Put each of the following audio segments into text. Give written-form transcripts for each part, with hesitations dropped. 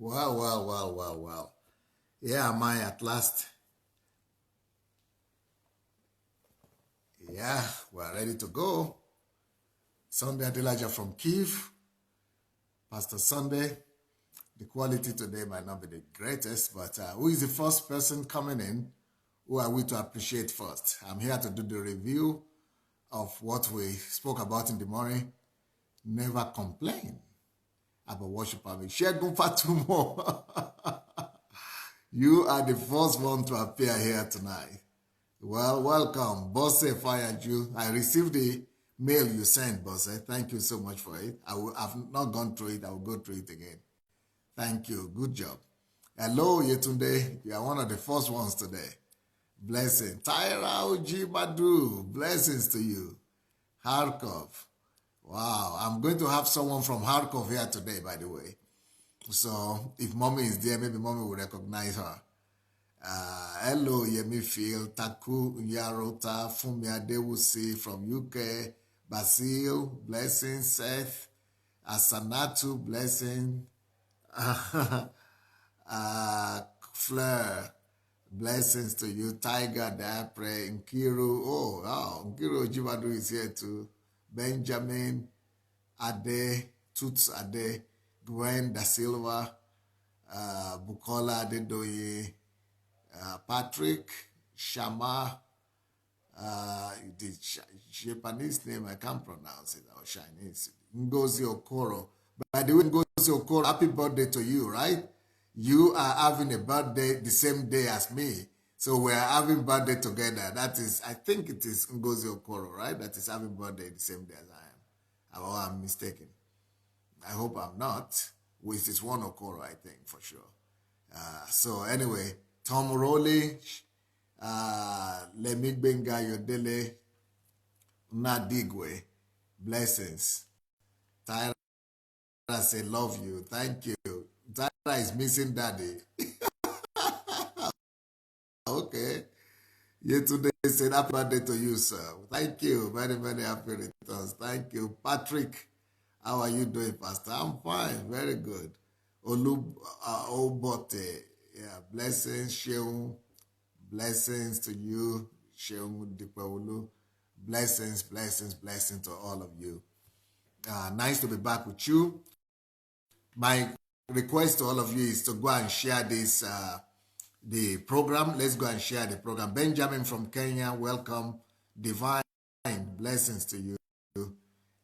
Well. Here am I at last. Yeah, we're ready to go. Sunday Adelaja from Kiev. Pastor Sunday. The quality today might not be the greatest, but who is the first person coming in? Who are we to appreciate first? I'm here to do the review of what we spoke about in the morning. Never complain about worship. Shegun Fatumo. You are the first one to appear here tonight. Well, welcome. Bosse fired you. I received the mail you sent, Bosse. Thank you so much for it. I've not gone through it. I will go through it again. Thank you. Good job. Hello, Yetunde. You are one of the first ones today. Blessing. Tyra Ojibadu. Blessings to you. Kharkov. Wow. I'm going to have someone from Kharkov here today, by the way. So if mommy is there, maybe mommy will recognize her. Hello, Yemi Phil, Taku Yarota, Fumi Adewusi from UK, Basil, blessing, Seth, Asanatu, blessing, Fleur, blessings to you, Tiger, Dapre, Nkiru, Nkiru Jibadu is here too, Benjamin, Ade, Tuts Ade, Gwen Da Silva, Bukola Adedoye, Patrick, Shama, the Japanese name, I can't pronounce it, or Chinese, Ngozi Okoro. By the way, Ngozi Okoro, happy birthday to you, right? You are having a birthday the same day as me. So we are having birthday together. That is, I think it is Ngozi Okoro, right? That is having birthday the same day as I am. Or I'm mistaken. I hope I'm not. It is one Okoro, I think, for sure. So anyway, Tom Rowley, Lemi Benga Yodele, Nadigwe, blessings. Tyra say love you. Thank you. Tyra is missing daddy. Okay. Yesterday said happy birthday to you, sir. Thank you. Very, very happy returns. Thank you. Patrick, how are you doing, Pastor? I'm fine. Very good. Obote. Yeah, blessings, Sheung. Blessings to you, Sheung Dipaulu. Blessings to all of you. Nice to be back with you. My request to all of you is to go and share this, the program. Let's go and share the program. Benjamin from Kenya, welcome. Divine blessings to you.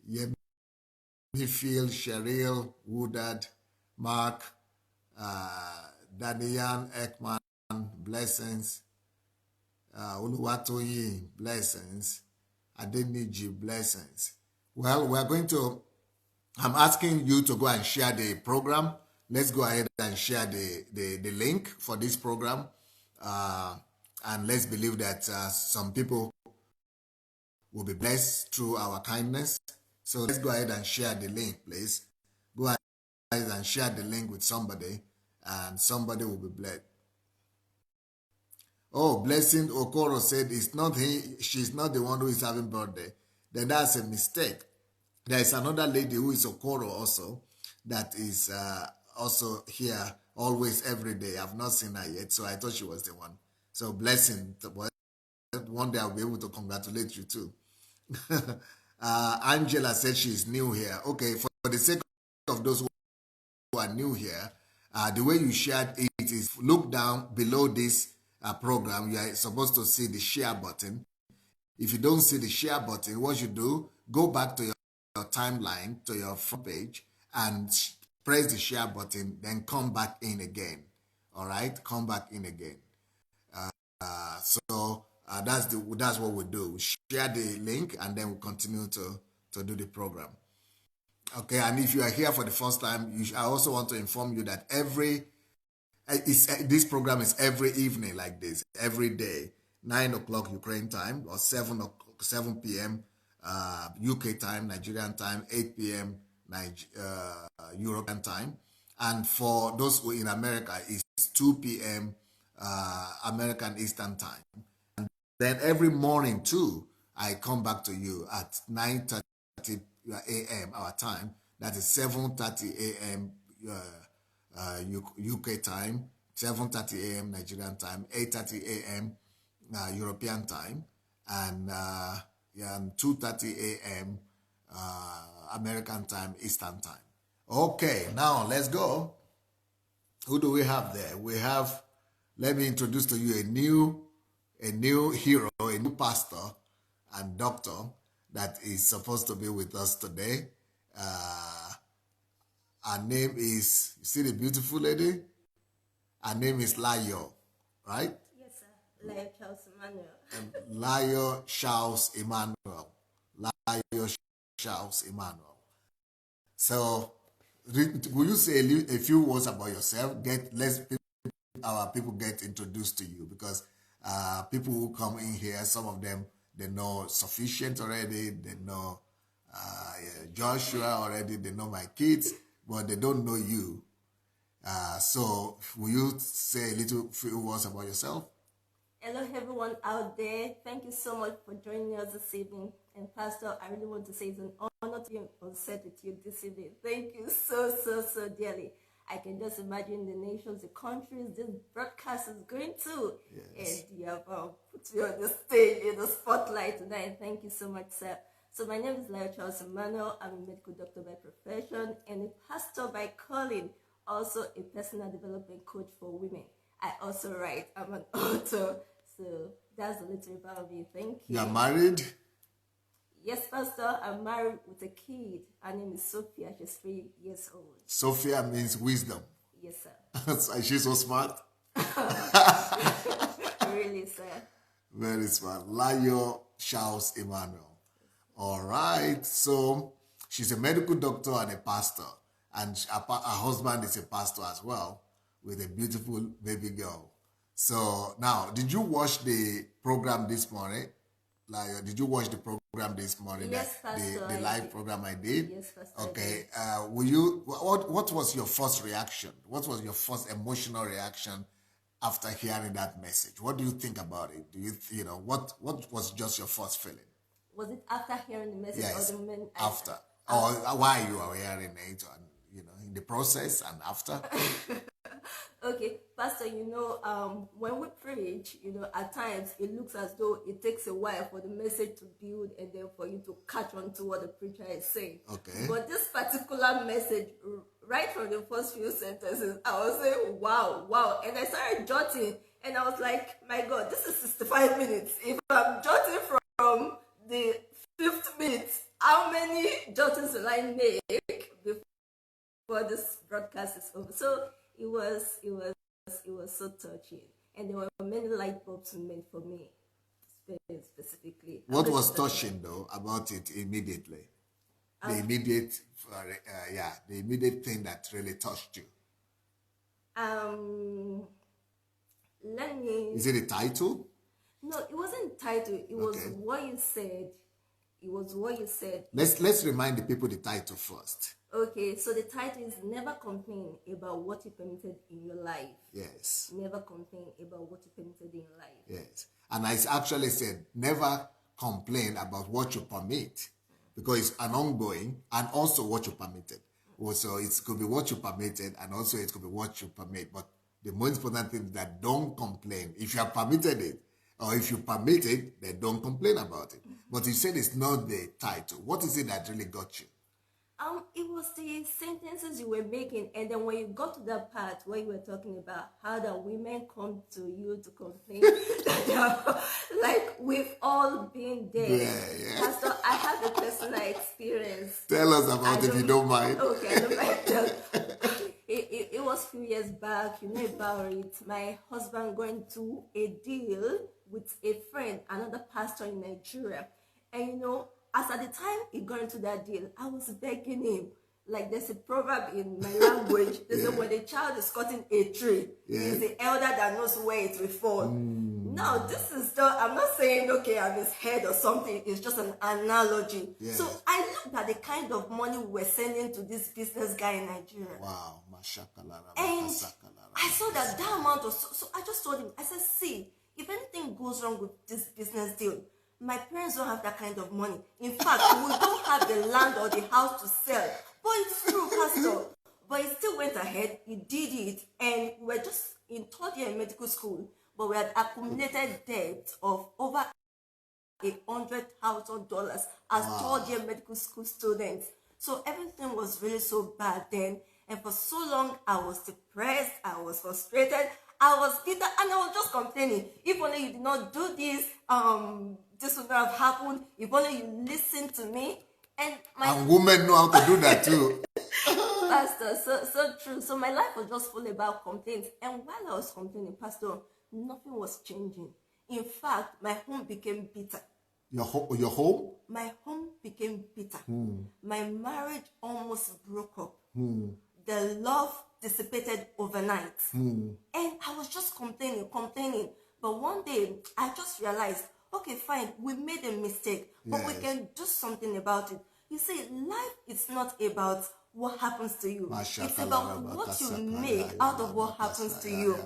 Yemifield, Cheryl, Woodard, Mark, Daniel Ekman, blessings. Uluwatoyi, blessings. Adeniji, blessings. Well, I'm asking you to go and share the program. Let's go ahead and share the link for this program. And let's believe that some people will be blessed through our kindness. So let's go ahead and share the link, please. Go ahead and share the link with somebody, and somebody will be blessed. Oh, Blessing Okoro said she's not the one who is having birthday. Then that's a mistake. There is another lady who is Okoro also that is also here always every day. I've not seen her yet, so I thought she was the one. So Blessing, one day I'll be able to congratulate you too. Angela said she's new here. Okay, for the sake of those who are new here, the way you shared it is look down below this program. You are supposed to see the share button. If you don't see the share button, what you do, go back to your timeline, to your front page, and press the share button, then come back in again. All right, come back in again. So that's what we do. We share the link, and then we continue to do the program. Okay, and if you are here for the first time, I also want to inform you that this program is every evening like this, every day, 9 o'clock Ukraine time, or 7 p.m. UK time, Nigerian time, 8 p.m. European time. And for those who in America, it's 2 p.m. American Eastern time. And then every morning too, I come back to you at 9:30 a.m. our time. That is 7:30 a.m. UK time, 7:30 a.m. Nigerian time, 8:30 a.m. European time, and 2:30 a.m. American time, Eastern time. Okay, now let's go. Who do we have there? We have, let me introduce to you a new hero, a new pastor and doctor that is supposed to be with us today. Her name is, you see the beautiful lady? Her name is Layo, right? Yes, sir. Layo Charles Emmanuel. Layo Charles Emmanuel. Layo Charles Emmanuel. So, will you say a few words about yourself? Our people get introduced to you, because people who come in here, some of them, they know Sufficient already, they know Joshua already, they know my kids, but they don't know you. So will you say a few words about yourself? Hello everyone out there. Thank you so much for joining us this evening. And Pastor, I really want to say it's an honor to be on set with you this evening. Thank you so dearly. I can just imagine the nations, the countries this broadcast is going to. Yes. And you have put me on the stage in the spotlight tonight. Thank you so much, sir. So my name is Layo Charles Emmanuel. I'm a medical doctor by profession and a pastor by calling. Also a personal development coach for women. I also write. I'm an author. So that's a little about me. Thank you. You are married? Yes, Pastor. I'm married with a kid. Her name is Sophia. She's 3 years old. Sophia means wisdom. Yes, sir. She's so smart. Really, sir. Very smart. Layo Charles Emmanuel. All right. So she's a medical doctor and a pastor. And her husband is a pastor as well, with a beautiful baby girl. So now, did you watch the program this morning? Like, did you watch the program this morning? Yes, Pastor. The live program I did? Yes, Pastor. Okay. What was your first reaction? What was your first emotional reaction after hearing that message? What do you think about it? What was just your first feeling? Was it after hearing the message? Yes, or the moment after. Or why you are hearing it, in the process and after? Okay, Pastor, when we preach, at times it looks as though it takes a while for the message to build and then for you to catch on to what the preacher is saying. Okay. But this particular message, right from the first few sentences, I was saying, wow. And I started jotting and I was like, my God, this is 65 minutes. If I'm jotting from the 5th minute, how many jottings will I make before this broadcast is over? So it was so touching, and there were many light bulbs meant for me specifically. What was touching though about it immediately? The immediate thing that really touched you. Is it a title? No, it wasn't title. It was what you said. It was what you said. Let's remind the people the title first. Okay, so the title is Never Complain About What You Permitted in Your Life. Yes. Never complain about what you permitted in your life. Yes. And I actually said, never complain about what you permit, because it's an ongoing, and also what you permitted. So it could be what you permitted, and also it could be what you permit. But the most important thing is that don't complain. If you have permitted it, or if you permit it, then don't complain about it. But you said it's not the title. What is it that really got you? It was the sentences you were making, and then when you got to that part where you were talking about how the women come to you to complain, like we've all been there. Yeah. Pastor, I have a personal experience. Tell us about it if you don't mind. Okay, I don't mind. It was a few years back, you know about it. My husband going to a deal with a friend, another pastor in Nigeria, and as at the time he got into that deal, I was begging him. Like there's a proverb in my language. They say when the child is cutting a tree, it's the elder that knows where it will fall. Now this is I'm not saying I'm his head or something. It's just an analogy. Yeah. So I looked at the kind of money we were sending to this business guy in Nigeria. Wow, and I saw that amount of so I just told him. I said, see, if anything goes wrong with this business deal, my parents don't have that kind of money. In fact, we don't have the land or the house to sell. But it's true, Pastor. But he still went ahead, he did it, and we were just in third year in medical school, but we had accumulated debt of over $100,000 as third year medical school students. So everything was really so bad then. And for so long, I was depressed, I was frustrated, I was bitter, and I was just complaining. If only you did not do this, this would not have happened. If only you listened to me. And women know how to do that too. Pastor, so true. So my life was just full about complaints. And while I was complaining, Pastor, nothing was changing. In fact, my home became bitter. Your home? My home became bitter. My marriage almost broke up. The love dissipated overnight. And I was just complaining. But one day, I just realized, okay, fine, we made a mistake, but we can do something about it. You see, life is not about what happens to you. It's about what you make out of what happens to you.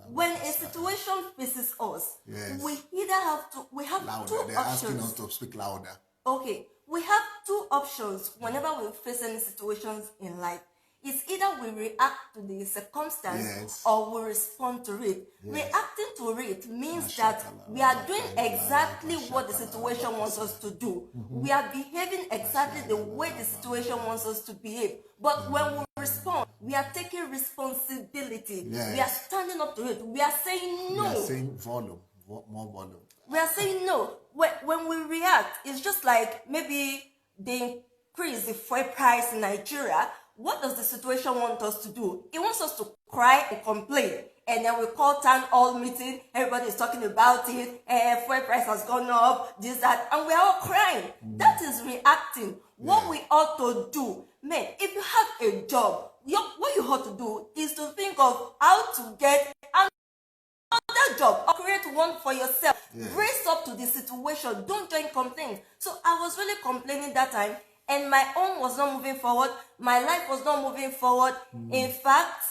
When a situation faces us, we either have to, we have louder. two options. They're asking us to speak louder. Okay, we have two options whenever we face any situations in life. It's either we react to the circumstance or we respond to it. Reacting to it means that we are doing exactly what the situation wants us to do. We are behaving exactly the way the situation wants us to behave. But when we respond, we are taking responsibility. We are standing up to it. We are saying no. We are saying volume, more volume. We are saying no. When we react, it's just like maybe they increase the fuel price in Nigeria. What does the situation want us to do? It wants us to cry and complain. And then we call town hall meeting. Everybody is talking about it. Fuel price has gone up, this, that. And we are all crying. That is reacting. What we ought to do, man, if you have a job, what you ought to do is to think of how to get another job or create one for yourself. Brace up to the situation. Don't join complaints. So I was really complaining that time. And my own was not moving forward. My life was not moving forward. In fact,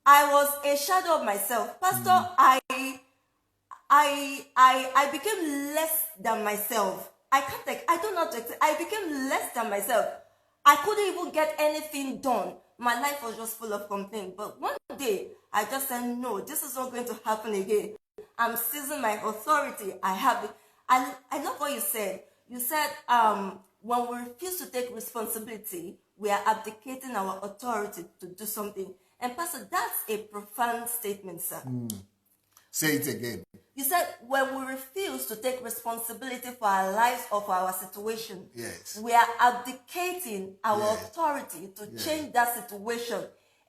I was a shadow of myself. Pastor, I became less than myself. I don't know how to explain. I became less than myself. I couldn't even get anything done. My life was just full of complaints. But one day, I just said, no, this is not going to happen again. I'm seizing my authority. I have it. I love what you said. You said, when we refuse to take responsibility, we are abdicating our authority to do something. And Pastor, that's a profound statement, sir. Say it again. You said when we refuse to take responsibility for our lives or for our situation, we are abdicating our authority to change that situation.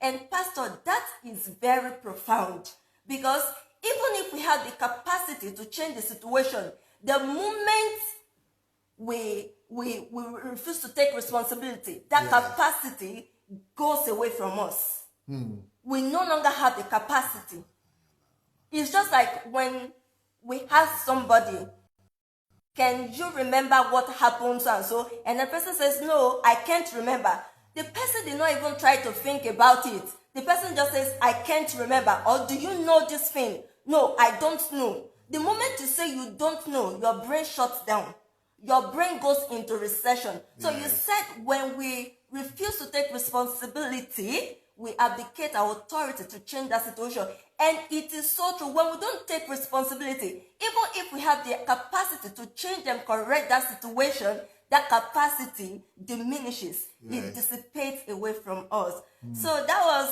And Pastor, that is very profound, because even if we have the capacity to change the situation, the moment we refuse to take responsibility, that capacity goes away from us. We no longer have the capacity. It's just like when we ask somebody, can you remember what happened so and so? And the person says, no, I can't remember. The person did not even try to think about it. The person just says, I can't remember. Or do you know this thing? No, I don't know. The moment you say you don't know, your brain shuts down. Your brain goes into recession. So you said when we refuse to take responsibility, we abdicate our authority to change that situation. And it is so true. When we don't take responsibility, even if we have the capacity to change and correct that situation, that capacity diminishes. It dissipates away from us. So that was,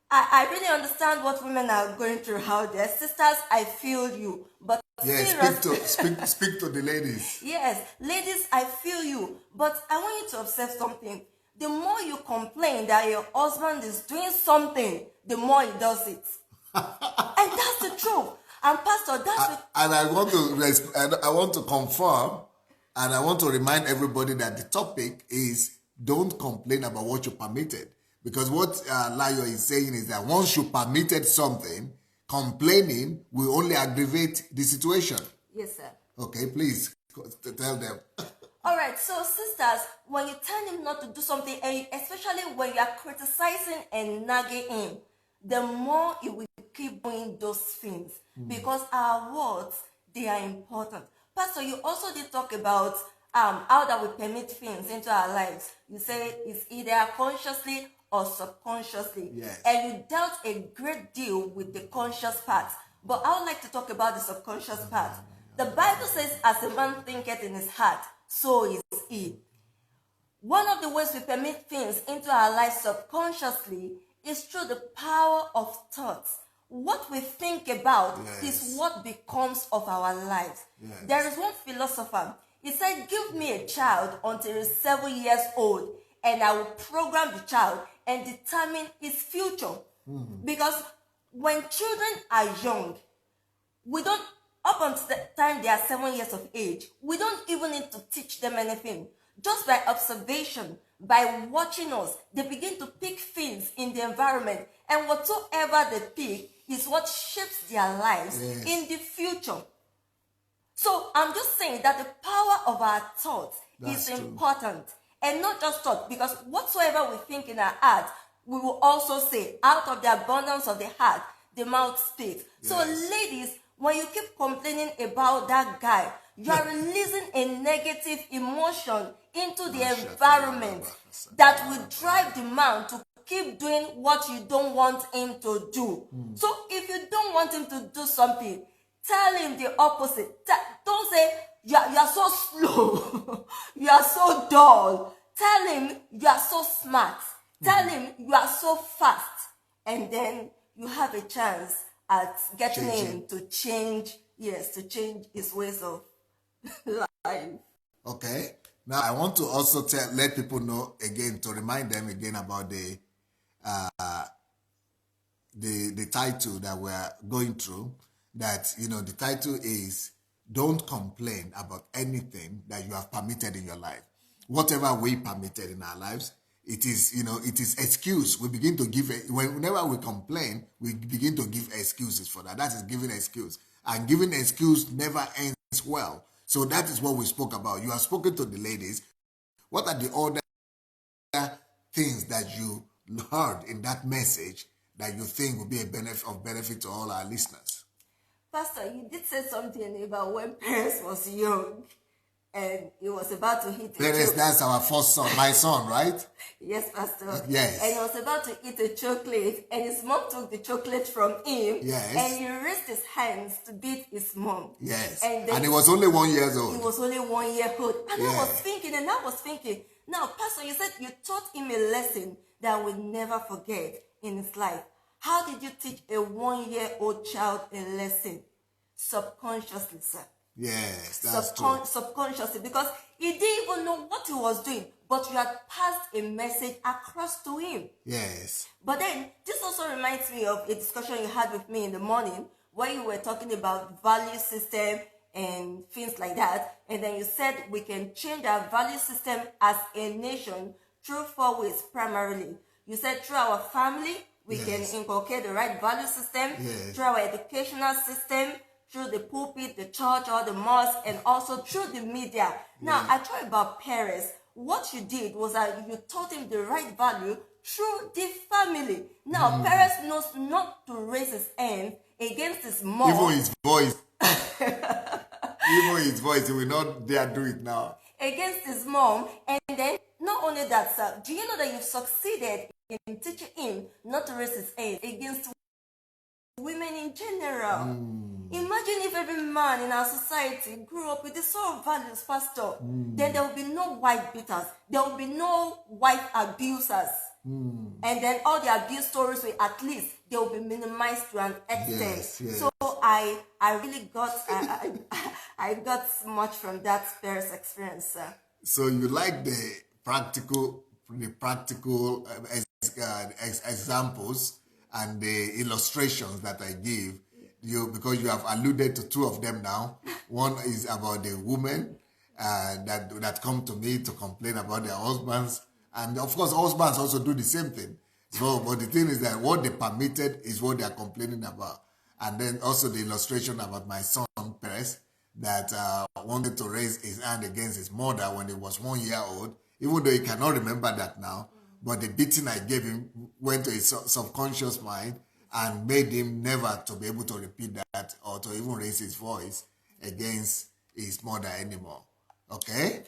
I really understand what women are going through out there. Sisters, I feel you. But speak to the ladies. Yes, ladies, I feel you. But I want you to observe something. The more you complain that your husband is doing something, the more he does it. And that's the truth. And Pastor, and I want to confirm, and I want to remind everybody that the topic is don't complain about what you permitted. Because what Layo is saying is that once you permitted something, complaining will only aggravate the situation. Yes, sir. Okay, please tell them. All right, so sisters, when you tell him not to do something, and especially when you are criticizing and nagging him, the more he will keep doing those things. Because our words, they are important. Pastor, you also did talk about how that we permit things into our lives. You say it's either consciously or subconsciously. Yes. And you dealt a great deal with the conscious part. But I would like to talk about the subconscious part. The Bible says, as a man thinketh in his heart, so is he. One of the ways we permit things into our lives subconsciously is through the power of thoughts. What we think about is what becomes of our lives. Yes. There is one philosopher. He said, give me a child until he's 7 years old, and I will program the child and determine his future. Because when children are young, we don't, up until the time they are 7 years of age, we don't even need to teach them anything. Just by observation, by watching us, they begin to pick things in the environment, and whatsoever they pick is what shapes their lives in the future. So I'm just saying that the power of our thoughts is important. And not just thought, because whatsoever we think in our heart, we will also say, out of the abundance of the heart, the mouth speaks. So ladies, when you keep complaining about that guy, you are releasing a negative emotion into the environment that will drive the man to keep doing what you don't want him to do. So if you don't want him to do something, tell him the opposite. Don't say, you are so slow, you are so dull. Tell him you are so smart. Tell him you are so fast. And then you have a chance at getting him to change, to change his ways of life. Okay. Now I want to also let people know again, to remind them again about the title that we're going through. That, the title is "Don't Complain About Anything That You Have Permitted in Your Life." Whatever we permitted in our lives, it is, it is excuse. We begin to give, whenever we complain, we begin to give excuses for that. That is giving excuse. And giving excuse never ends well. So that is what we spoke about. You have spoken to the ladies. What are the other things that you heard in that message that you think will be of benefit to all our listeners? Pastor, you did say something about when Perez was young and he was about to hit a Perez, that's our first son, my son, right? Yes, Pastor. Yes. And he was about to eat a chocolate, and his mom took the chocolate from him. Yes. And he raised his hands to beat his mom. Yes. And he was only 1 year old. He was only 1 year old. And I was thinking, now, Pastor, you said you taught him a lesson that we'll never forget in his life. How did you teach a 1-year-old child a lesson? Subconsciously, sir. Yes, that's true. Subconsciously, because he didn't even know what he was doing, but you had passed a message across to him. Yes. But then, this also reminds me of a discussion you had with me in the morning, where you were talking about value system and things like that. And then you said we can change our value system as a nation through 4 ways primarily. You said through our family, we can inculcate the right value system, through our educational system, through the pulpit, the church, or the mosque, and also through the media. Now, I talk about Perez. What you did was that you taught him the right value through the family. Now, Perez knows not to raise his hand against his mom. Even his voice. Even his voice, he will not dare do it now. Against his mom. And then, not only that, sir, do you know that you've succeeded in teaching him not to raise his hand against women in general? Imagine if every man in our society grew up with this sort of values, Pastor. Then there will be no wife beaters. There will be no wife abusers. And then all the abuse stories will, at least, they will be minimized to an extent. Yes. So I really got I got much from that Paris experience, sir. So you like the practical examples and the illustrations that I give you, because you have alluded to 2 of them now. One is about the women that come to me to complain about their husbands, and of course husbands also do the same thing. So, but the thing is that what they permitted is what they are complaining about. And then also the illustration about my son Perez that wanted to raise his hand against his mother when he was 1 year old, even though he cannot remember that now. But the beating I gave him went to his subconscious mind and made him never to be able to repeat that or to even raise his voice against his mother anymore. Okay?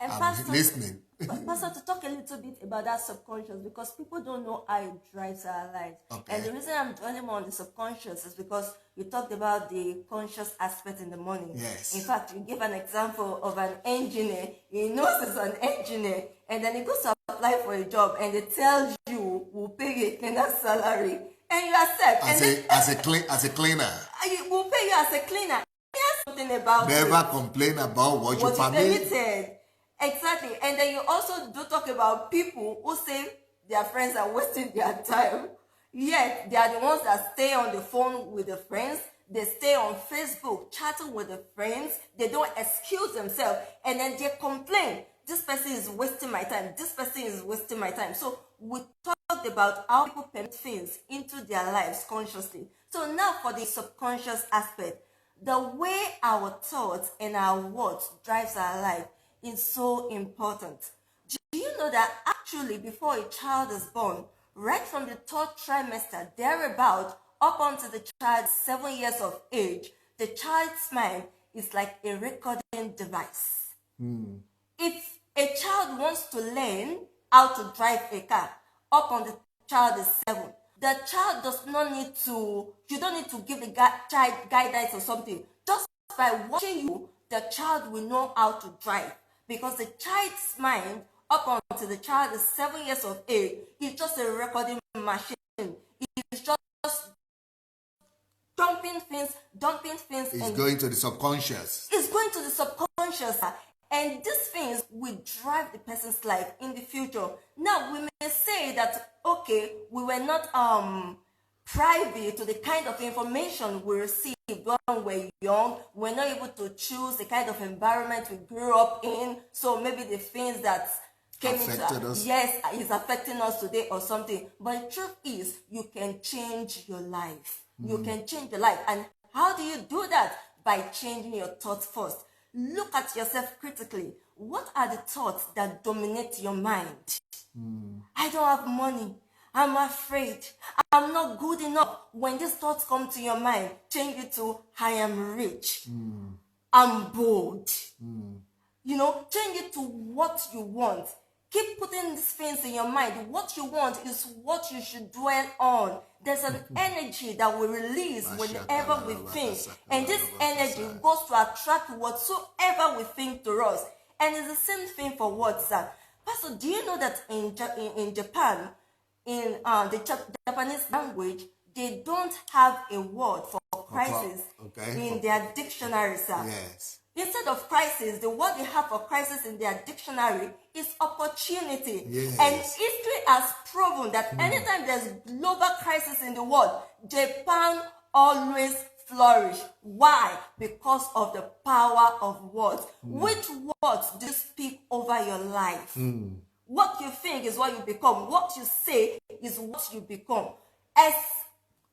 And I'm listening. Pastor, to talk a little bit about that subconscious, because people don't know how it drives our lives. Okay. And the reason I'm dwelling more on the subconscious is because you talked about the conscious aspect in the morning. Yes. In fact, you gave an example of an engineer. He knows he's an engineer, and then he goes to apply for a job, and they tell you, we'll pay you a cleaner's salary, and you accept. As a cleaner. We'll pay you as a cleaner. Here's something about Never complain about what you permitted. Exactly. And then you also do talk about people who say their friends are wasting their time. Yet they are the ones that stay on the phone with the friends. They stay on Facebook chatting with the friends. They don't excuse themselves. And then they complain, this person is wasting my time. This person is wasting my time. So we talked about how people permit things into their lives consciously. So now for the subconscious aspect, the way our thoughts and our words drives our life is so important. Do you know that actually before a child is born, right from the third trimester, thereabout, up until the child is 7 years of age, the child's mind is like a recording device. If a child wants to learn how to drive a car, up on the child is 7, the child does not need to, you don't need to give the child guidance or something. Just by watching you, the child will know how to drive. Because the child's mind, up until the child is 7 years of age, is just a recording machine. It's just dumping things. It's going to the subconscious. It's going to the subconscious. And these things will drive the person's life in the future. Now, we may say that, okay, we were not privy to the kind of information we received when we were young. We're not able to choose the kind of environment we grew up in. So maybe the things that came into us, yes, is affecting us today or something. But the truth is, you can change your life. You can change your life. And how do you do that? By changing your thoughts first. Look at yourself critically. What are the thoughts that dominate your mind? I don't have money. I'm afraid. I'm not good enough. When these thoughts come to your mind, change it to, I am rich. I'm bold. Change it to what you want. Keep putting these things in your mind. What you want is what you should dwell on. There's an energy that we release whenever we think. And this energy goes to attract whatsoever we think to us. And it's the same thing for words, sir. Pastor, do you know that in Japan, in the Japanese language, they don't have a word for crisis in their dictionary, sir. Yes. Instead of crisis, the word they have for crisis in their dictionary is opportunity. Yes. And history has proven that anytime there's global crisis in the world, Japan always flourish. Why? Because of the power of words. Which words do you speak over your life? What you think is what you become. What you say is what you become. As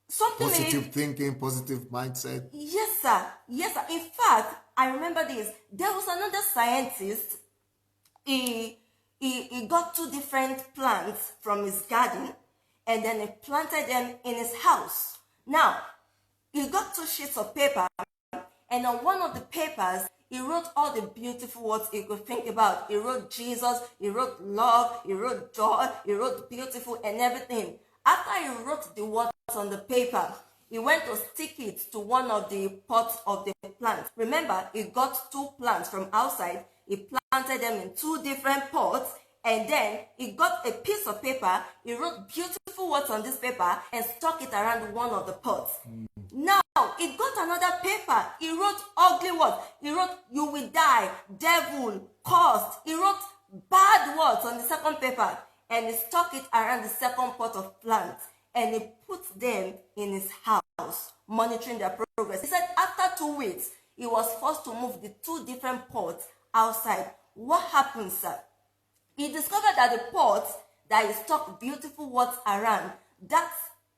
something positive thinking, positive mindset. Yes, sir. Yes, sir. In fact, I remember this. There was another scientist. He got 2 different plants from his garden, and then he planted them in his house. Now, he got 2 sheets of paper, and on one of the papers, he wrote all the beautiful words he could think about. He wrote Jesus, he wrote love, he wrote joy, he wrote beautiful and everything. After he wrote the words on the paper, he went to stick it to one of the pots of the plant. Remember, he got 2 plants from outside. He planted them in 2 different pots, and then he got a piece of paper. He wrote beautiful words on this paper and stuck it around one of the pots. Now, he got another paper. He wrote ugly words. He wrote, you will die, devil, cursed. He wrote bad words on the second paper, and he stuck it around the second pot of plants. And he put them in his house, monitoring their progress. He said after 2 weeks, he was forced to move the 2 different pots outside. What happened, sir? He discovered that the pot that he stuck beautiful words around, that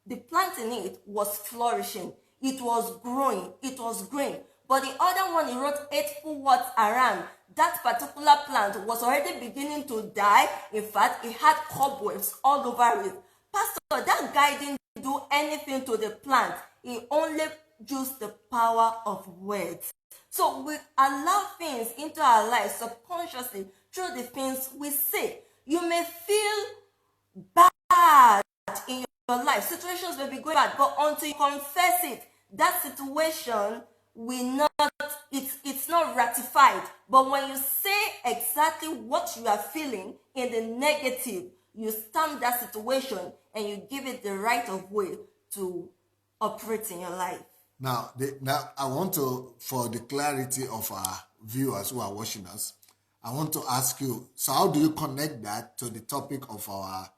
the plant in it was flourishing. It was growing. It was green. But the other one he wrote hateful words around, that particular plant was already beginning to die. In fact, it had cobwebs all over it. Pastor, that guy didn't do anything to the plant. He only used the power of words. So we allow things into our lives subconsciously through the things we say. You may feel bad in your life. Situations may be going bad, but until you confess it, that situation will not, it's not ratified. But when you say exactly what you are feeling in the negative, you stamp that situation and you give it the right of way to operate in your life. Now, I want to, for the clarity of our viewers who are watching us, I want to ask you, so how do you connect that to the topic of our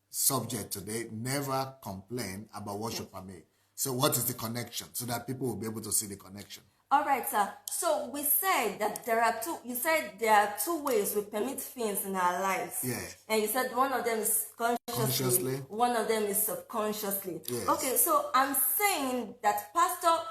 subject today? Never complain about what you permit. So what is the connection, so that people will be able to see the connection? All right, sir. So we said that there are two ways we permit things in our lives. Yes. And you said one of them is consciously. One of them is subconsciously. Yes. Okay, so I'm saying that Pastor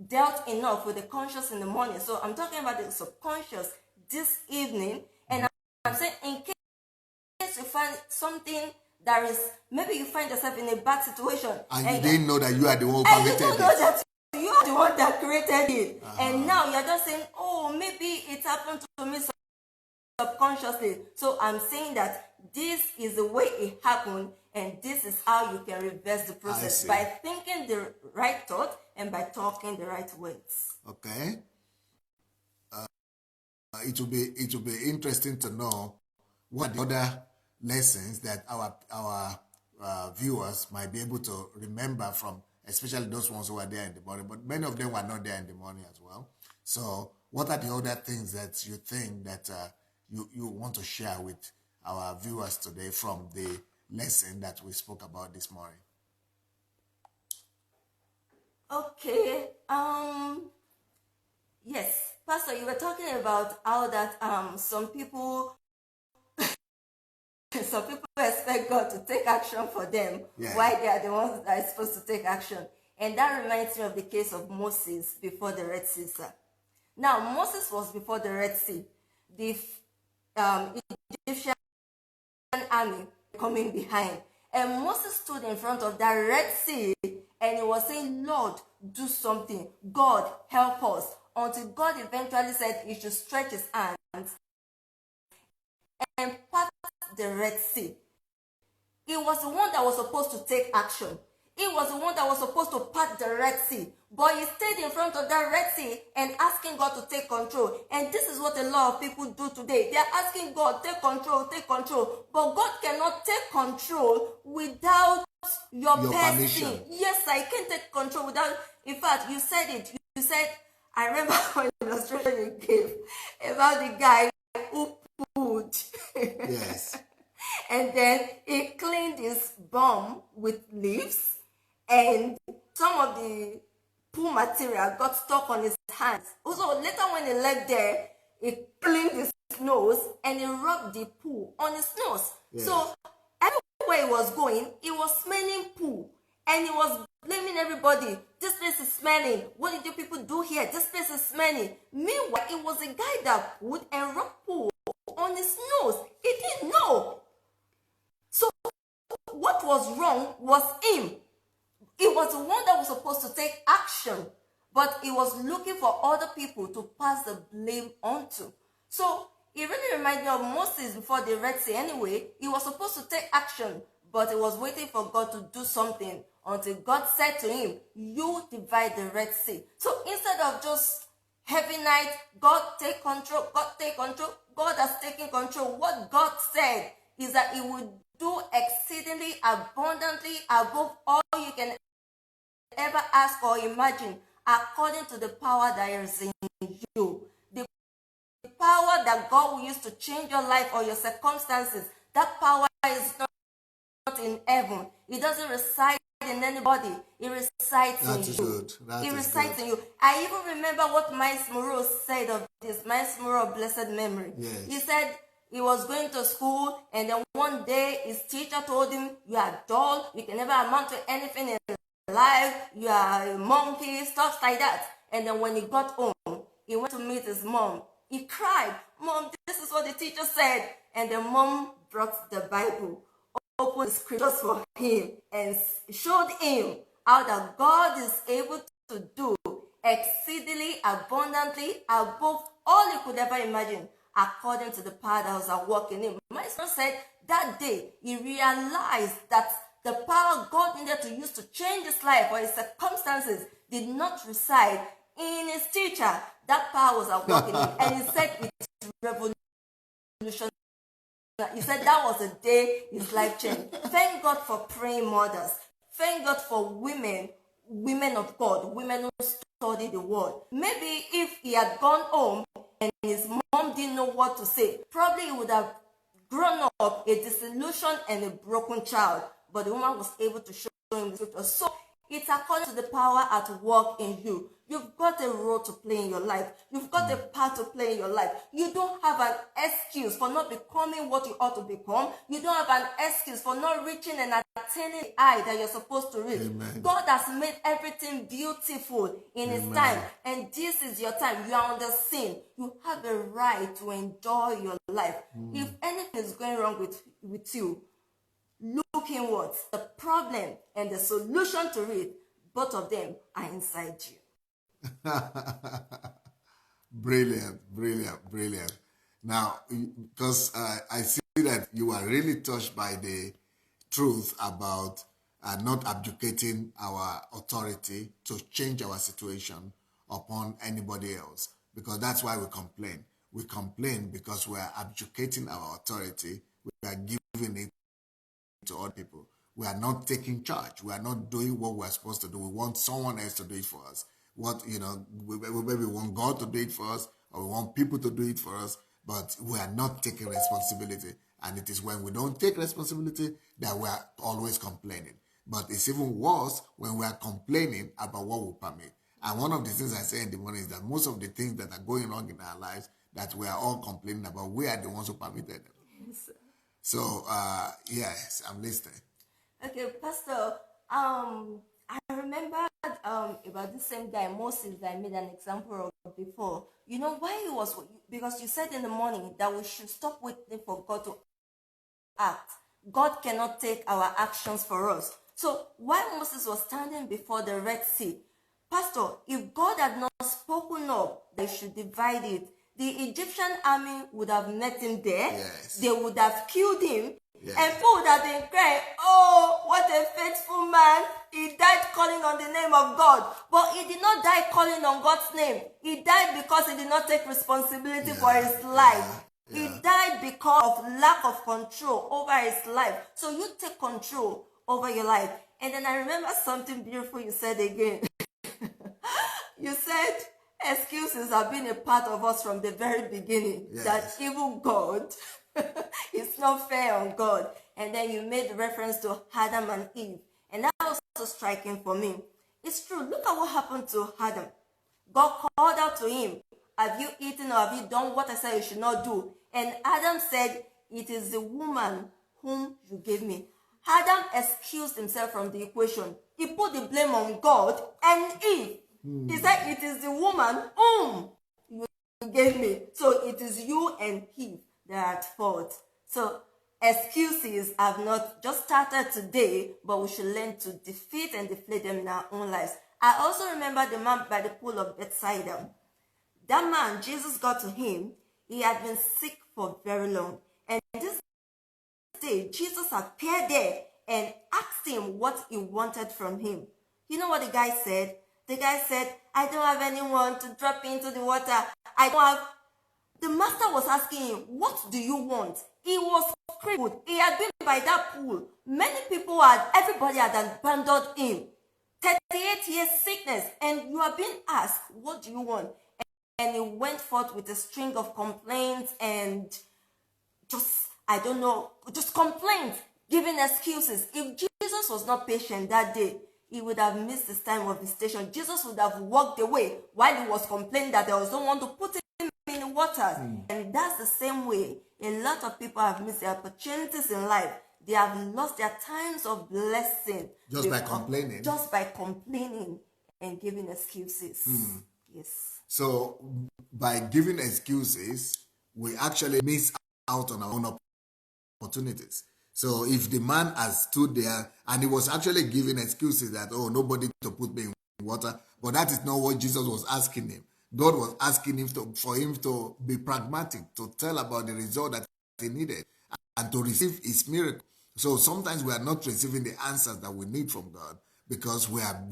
dealt enough with the conscious in the morning. So I'm talking about the subconscious this evening. And I'm saying, in case you find something that is, maybe you find yourself in a bad situation. And you didn't know that you are the one who permitted it. And you don't know that you are the one that created it. And now you're just saying, oh, maybe it happened to me subconsciously. So I'm saying that this is the way it happened, and this is how you can reverse the process, by thinking the right thought and by talking the right words. Okay. It will be interesting to know what the other lessons that our viewers might be able to remember from, especially those ones who are there in the morning, but many of them were not there in the morning as well. So what are the other things that you think that you want to share with our viewers today from the lesson that we spoke about this morning? Okay. Yes, Pastor, you were talking about how that some people expect God to take action for them, while they are the ones that are supposed to take action. And that reminds me of the case of Moses before the Red Sea, sir. Now, Moses was before the Red Sea. The Egyptian army coming behind. And Moses stood in front of that Red Sea and he was saying, Lord, do something. God, help us. Until God eventually said he should stretch his hands and part the Red Sea. He was the one that was supposed to take action. He was the one that was supposed to part the Red Sea. But he stayed in front of that Red Sea and asking God to take control. And this is what a lot of people do today. They are asking God, take control, take control. But God cannot take control without your permission. Yes, I can take control without. In fact, you said it. You said, I remember one illustration you gave about the guy who pooed. Yes. And then he cleaned his bum with leaves, and some of the poo material got stuck on his hands. Also, later when he left there, he cleaned his nose and he rubbed the poo on his nose. Yes. So everywhere he was going, he was smelling poo. And he was blaming everybody. This place is smelling. What did you people do here? This place is smelling. Meanwhile, it was a guy that put and rubbed poo on his nose. He didn't know. So what was wrong was him. He was the one that was supposed to take action, but he was looking for other people to pass the blame onto. So it really reminded me of Moses before the Red Sea. Anyway, he was supposed to take action, but he was waiting for God to do something until God said to him, you divide the Red Sea. So instead of just heavy night, God take control, God take control, God has taken control. What God said is that he would do exceedingly abundantly above all you can ever ask or imagine, according to the power that is in you. The power that God will use to change your life or your circumstances, that power is not in heaven. It doesn't reside in anybody. It resides in you. It resides in you. I even remember what Miles Moreau said of this. Miles Moreau of blessed memory. Yes. He said he was going to school, and then one day his teacher told him, you are dull, you can never amount to anything in life, you are a monkey, stuff like that. And then when he got home, he went to meet his mom. He cried, Mom, this is what the teacher said. And the mom brought the Bible, opened the scriptures for him, and showed him how that God is able to do exceedingly abundantly above all he could ever imagine, according to the power that was at work in him. My son said that day he realized that the power God needed to use to change his life or his circumstances did not reside in his teacher. That power was at work in him. And he said it's revolutionary. He said that was the day his life changed. Thank God for praying mothers. Thank God for women of God, women who study the word. Maybe if he had gone home and his mom didn't know what to say, probably he would have grown up a disillusioned and a broken child. But the woman was able to show him the scripture. So it's according to the power at work in you. You've got a role to play in your life. You've got a part to play in your life. You don't have an excuse for not becoming what you ought to become. You don't have an excuse for not reaching and attaining the eye that you're supposed to reach. Amen. God has made everything beautiful in His time. And this is your time. You are on the scene. You have a right to enjoy your life. If anything is going wrong with you, look inwards. The problem and the solution to it, both of them are inside you. Brilliant. Now, because I see that you are really touched by the truth about not abdicating our authority to change our situation upon anybody else, because that's why we complain. We complain because we are abdicating our authority. We are giving it to other people. We are not taking charge. We are not doing what we are supposed to do. We want someone else to do it for us. We want God to do it for us, or we want people to do it for us, but we are not taking responsibility. And it is when we don't take responsibility that we are always complaining. But it's even worse when we are complaining about what we permit. And one of the things I say in the morning is that most of the things that are going wrong in our lives that we are all complaining about, we are the ones who permitted them. Yes. So, yes, I'm listening. Okay, Pastor, I remember about the same guy, Moses, that I made an example of before. You know why he was, because you said in the morning that we should stop waiting for God to act. God cannot take our actions for us. So while Moses was standing before the Red Sea, Pastor, if God had not spoken up, they should divide it. The Egyptian army would have met him there. Yes. They would have killed him. Yes. And people would have been crying, oh, what a faithful man. He died calling on the name of God. But he did not die calling on God's name. He died because he did not take responsibility for his life. He died because of lack of control over his life. So you take control over your life. And then I remember something beautiful you said again. You said excuses have been a part of us from the very beginning. Yes. That even God it's not fair on God. And then you made reference to Adam and Eve. And that was so striking for me. It's true. Look at what happened to Adam. God called out to him, have you eaten or have you done what I said you should not do? And Adam said, it is the woman whom you gave me. Adam excused himself from the equation. He put the blame on God and Eve. He said, it is the woman whom you gave me. So it is you and Eve that are at fault. So excuses have not just started today, but we should learn to defeat and deflate them in our own lives. I also remember the man by the pool of Bethsaida. That man, Jesus got to him. He had been sick for very long. And this day, Jesus appeared there and asked him what he wanted from him. You know what the guy said? The guy said, I don't have anyone to drop into the water. I don't have... The master was asking him, what do you want? He was crippled. He had been by that pool. Everybody had abandoned him. 38 years sickness. And you are being asked, what do you want? And he went forth with a string of complaints and just complaints, giving excuses. If Jesus was not patient that day, he would have missed his time of visitation. Jesus would have walked away while he was complaining that there was no one to put him in the waters. And that's the same way a lot of people have missed their opportunities in life. They have lost their times of blessing. Just by complaining. Just by complaining and giving excuses. Yes. So by giving excuses, we actually miss out on our own opportunities. So if the man has stood there and he was actually giving excuses that, oh, nobody to put me in water, but that is not what Jesus was asking him. God was asking him for him to be pragmatic, to tell about the result that he needed and to receive his miracle. So sometimes we are not receiving the answers that we need from God because we are,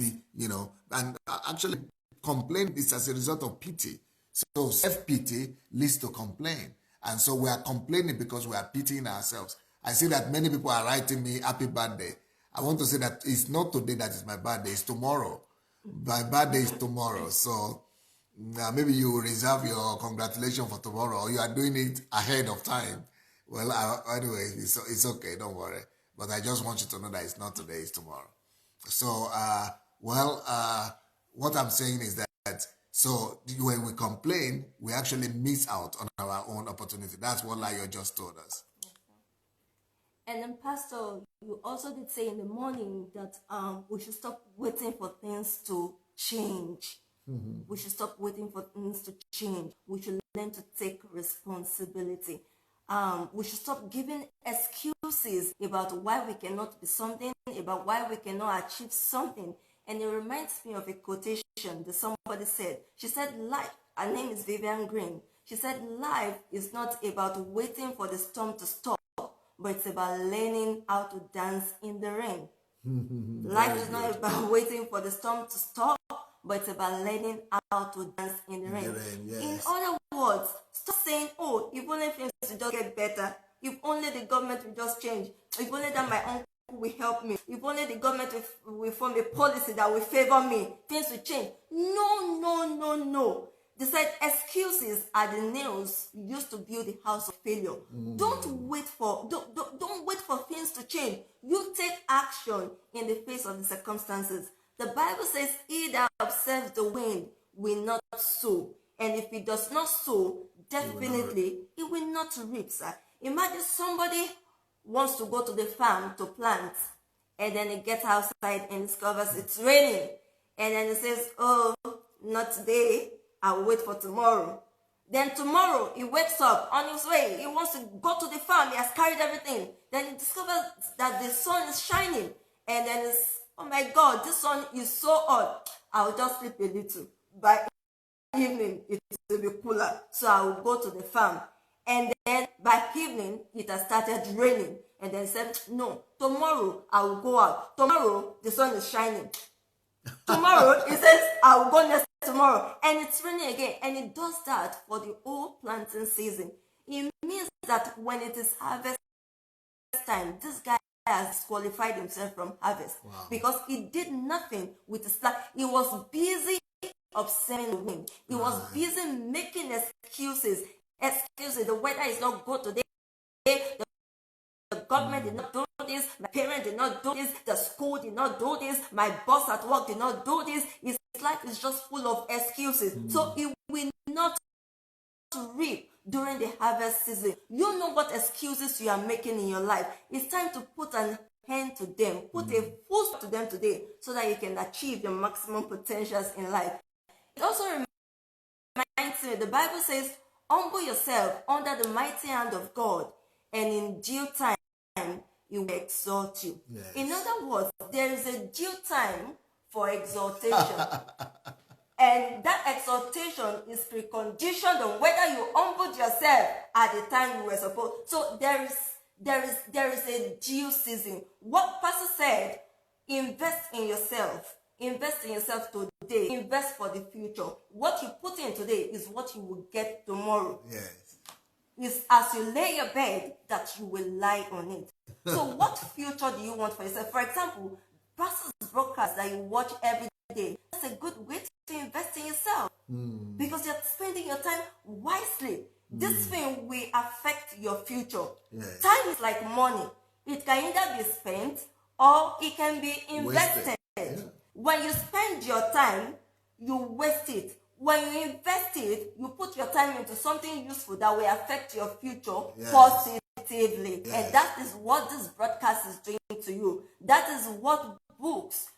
and actually complaint is as a result of pity. So self-pity leads to complaint. And so we are complaining because we are pitying ourselves. I see that many people are writing me happy birthday. I want to say that it's not today that is my birthday, it's tomorrow. My birthday is tomorrow. So maybe you will reserve your congratulations for tomorrow, or you are doing it ahead of time. Well, anyway, it's okay, don't worry. But I just want you to know that it's not today, it's tomorrow. So, what I'm saying is that, so when we complain, we actually miss out on our own opportunity. That's what Layo just told us. And then, Pastor, you also did say in the morning that we should stop waiting for things to change. Mm-hmm. We should stop waiting for things to change. We should learn to take responsibility. We should stop giving excuses about why we cannot be something, about why we cannot achieve something. And it reminds me of a quotation that somebody said. She said, life, her name is Vivian Green. She said, life is not about waiting for the storm to stop, but it's about learning how to dance in the rain. Life is not about waiting for the storm to stop, but it's about learning how to dance in the rain. Yes. In other words, stop saying, oh, if only things will just get better, if only the government will just change, if only that my uncle will help me, if only the government will form a policy that will favor me, things will change. No. They said excuses are the nails used to build the house of failure. Don't wait for things to change. You take action in the face of the circumstances. The Bible says, he that observes the wind will not sow. And if he does not sow, definitely he will not reap, sir. Imagine somebody wants to go to the farm to plant, and then he gets outside and discovers it's raining. And then he says, oh, not today, I'll wait for tomorrow. Then tomorrow, he wakes up on his way. He wants to go to the farm. He has carried everything. Then he discovers that the sun is shining. And then it's, oh my God, this sun is so hot. I'll just sleep a little. By evening, it will be cooler. So I will go to the farm. And then by evening, it has started raining. And then he said, no, tomorrow I will go out. Tomorrow, the sun is shining. Tomorrow, he says, I will go next tomorrow. And it's raining again. And it does that for the whole planting season. It means that when it is harvest time, this guy has disqualified himself from harvest. Wow. Because he did nothing with his life. He was busy observing the wind. He was busy making excuses. The weather is not good today. The government did not do this. My parents did not do this. The school did not do this. My boss at work did not do this. His life is just full of excuses. So he will not reap during the harvest season. You know what excuses you are making in your life. It's time to put an end to them. Put a full stop to them today so that you can achieve your maximum potentials in life. It also reminds me, the Bible says, humble yourself under the mighty hand of God, and in due time he will exalt you. Yes. In other words, there is a due time for exaltation. And that exaltation is preconditioned on whether you humbled yourself at the time you were supposed. So there is a due season. What Pastor said, invest in yourself. Invest in yourself today. Invest for the future. What you put in today is what you will get tomorrow. Yes. It's as you lay your bed that you will lie on it. So what future do you want for yourself? For example, Pastor's broadcast that you watch every day, that's a good way to invest in yourself. Because you're spending your time wisely. This thing will affect your future. Yes. Time is like money. It can either be spent or it can be invested. Yeah. When you spend your time, you waste it. When you invest it, you put your time into something useful that will affect your future positively. Yes. And that is what this broadcast is doing to you. That is what books,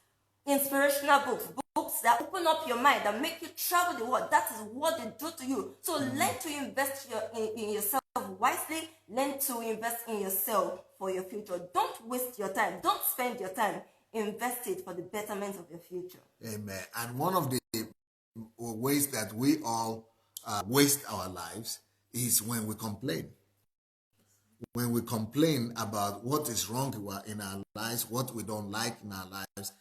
inspirational books that open up your mind, that make you travel the world, that is what they do to you. So learn to invest in yourself wisely. Learn to invest in yourself for your future. Don't waste your time. Don't spend your time. Invest it for the betterment of your future. Amen. And one of the ways that we all waste our lives is when we complain. When we complain about what is wrong in our lives, what we don't like in our lives,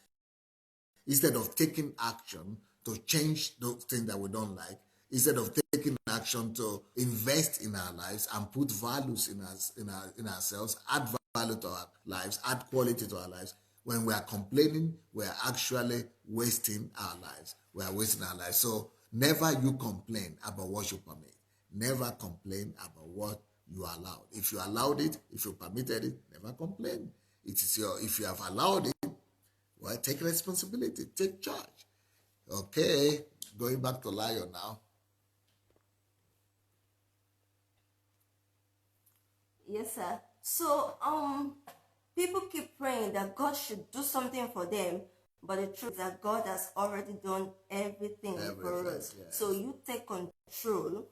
instead of taking action to change those things that we don't like, instead of taking action to invest in our lives and put values in ourselves, add value to our lives, add quality to our lives, when we are complaining, we are actually wasting our lives. We are wasting our lives. So never you complain about what you permit. Never complain about what you allowed. If you allowed it, if you permitted it, never complain. It is if you have allowed it, well, take responsibility, take charge. Okay, going back to Layo now. Yes, sir. So, people keep praying that God should do something for them, but the truth is that God has already done everything for us. Yes. So you take control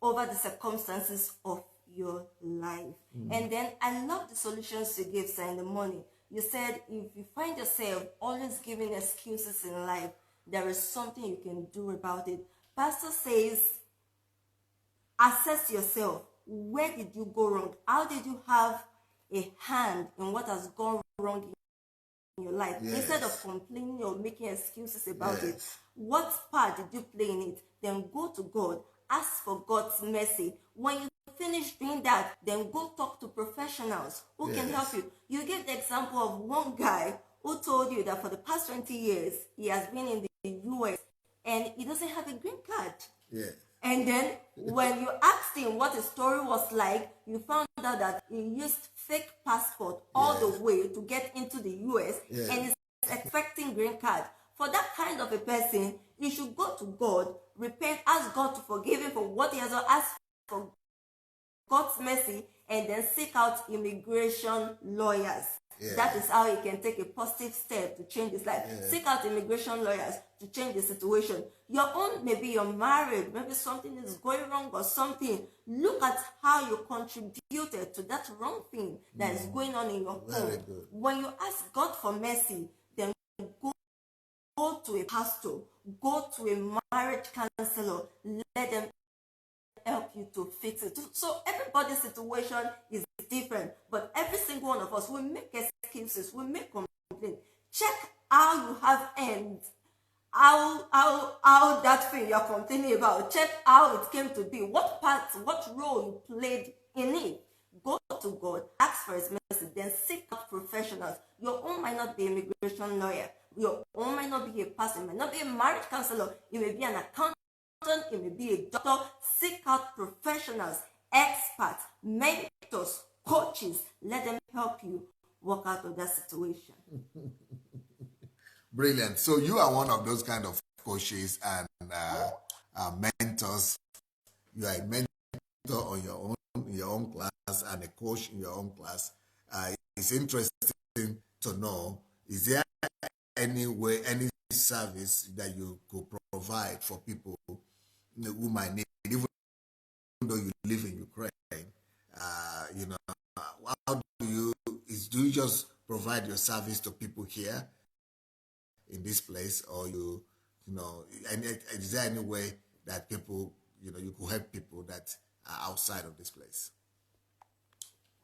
over the circumstances of your life. And then I love the solutions you gave, sir, in the morning. You said if you find yourself always giving excuses in life, there is something you can do about it. Pastor says, assess yourself. Where did you go wrong? How did you have a hand in what has gone wrong in your life? Yes. Instead of complaining or making excuses about it, what part did you play in it? Then go to God. Ask for God's mercy. When you finish doing that, then go talk to professionals who can help you. You gave the example of one guy who told you that for the past 20 years, he has been in the US and he doesn't have a green card. Yeah. And then when you asked him what his story was like, you found out that he used fake passport all the way to get into the US and is expecting green card. For that kind of a person, you should go to God, repent, ask God to forgive him for what he has done, ask for God's mercy, and then seek out immigration lawyers. That is how he can take a positive step to change his life. Seek out immigration lawyers to change the situation. Your own, maybe you're married, maybe something is going wrong or something. Look at how you contributed to that wrong thing that is going on in your home. When you ask God for mercy, then go to a pastor, go to a marriage counselor, let them help you to fix it. So everybody's situation is different, but every single one of us will make excuses, will make complaints. Check how you have ended, how that thing you're complaining about. Check how it came to be, what part, what role you played in it. Go to God, ask for his mercy, then seek out professionals. Your own might not be an immigration lawyer. Your own might not be a pastor, it might not be a marriage counselor. It may be an accountant, it may be a doctor. Seek out professionals, experts, mentors, coaches. Let them help you work out of that situation. Brilliant. So you are one of those kind of coaches and mentors. You are a mentor on in your own class and a coach in your own class. It's interesting to know, is there any way, any service that you could provide for people who might need, even though you live in Ukraine? How do you just provide your service to people here in this place, or is there any way that people, you could help people that are outside of this place?